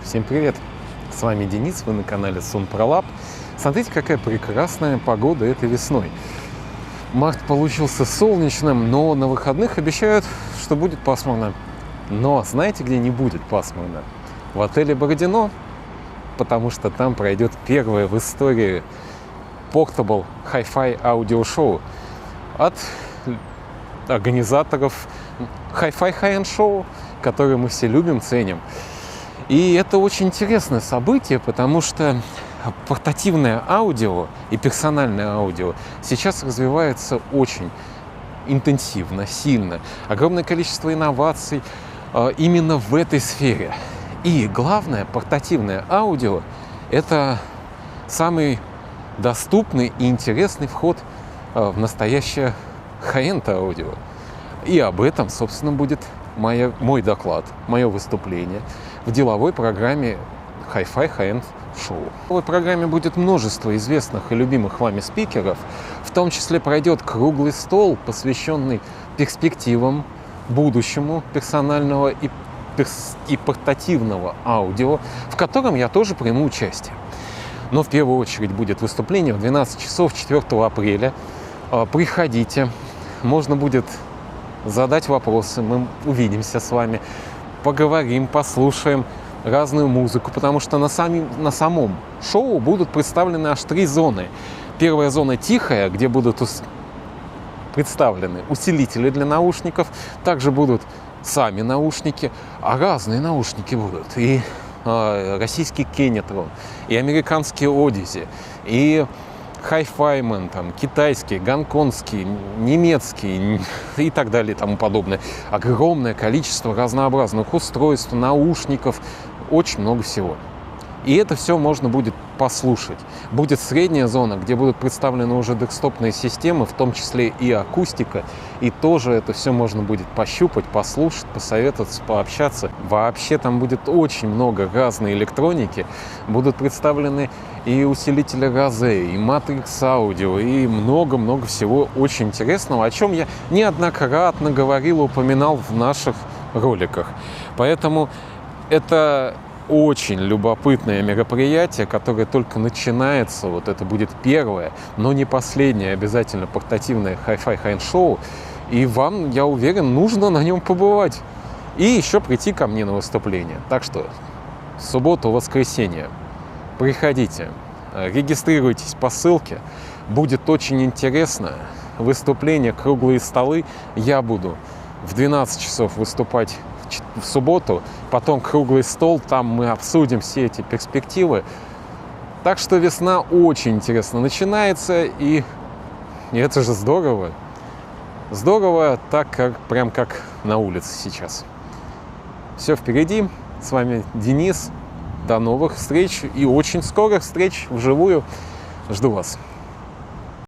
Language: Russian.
Всем привет! С вами Денис, вы на канале Sunprolab. Смотрите, какая прекрасная погода этой весной. Март получился солнечным, но на выходных обещают, что будет пасмурно. Но знаете, где не будет пасмурно? В отеле Бородино, потому что там пройдет первое в истории Portable Hi-Fi аудиошоу от организаторов Hi-Fi High-End Show, которые мы все любим, ценим. И это очень интересное событие, потому что портативное аудио и персональное аудио сейчас развивается очень интенсивно, сильно. Огромное количество инноваций именно в этой сфере. И главное, портативное аудио – это самый доступный и интересный вход в настоящее high-end аудио. И об этом, собственно, будет мой доклад, мое выступление в деловой программе Hi-Fi High-End Show. В деловой программе будет множество известных и любимых вами спикеров, в том числе пройдет круглый стол, посвященный перспективам будущему персонального и портативного аудио, в котором я тоже приму участие. Но в первую очередь будет выступление в 12 часов 4 апреля. Приходите, можно будет задать вопросы, мы увидимся с вами, поговорим, послушаем разную музыку, потому что на самом шоу будут представлены аж 3 зоны. Первая зона тихая, где будут представлены усилители для наушников, также будут сами наушники, а разные наушники будут. И российский Kenetron, и американский Odyssey, и Hi-Fi, там, китайский, гонконгский, немецкий и так далее и тому подобное. Огромное количество разнообразных устройств, наушников, очень много всего. И это все можно будет послушать. Будет средняя зона, где будут представлены уже десктопные системы, в том числе и акустика. И тоже это все можно будет пощупать, послушать, посоветоваться, пообщаться. Вообще там будет очень много разной электроники. Будут представлены и усилители Rose, и Matrix Audio, и много-много всего очень интересного, о чем я неоднократно говорил, упоминал в наших роликах. Поэтому это очень любопытное мероприятие, которое только начинается. Вот это будет первое, но не последнее обязательно портативное Hi-Fi High-End Show. И вам, я уверен, нужно на нем побывать. И еще прийти ко мне на выступление. Так что субботу, воскресенье. Приходите, регистрируйтесь по ссылке. Будет очень интересно. Выступление, круглые столы. Я буду в 12 часов выступать в субботу, потом круглый стол, там мы обсудим все эти перспективы. Так что весна очень интересно начинается, и это же здорово. Здорово, так прям как на улице сейчас. Все впереди. С вами Денис. До новых встреч и очень скорых встреч вживую. Жду вас.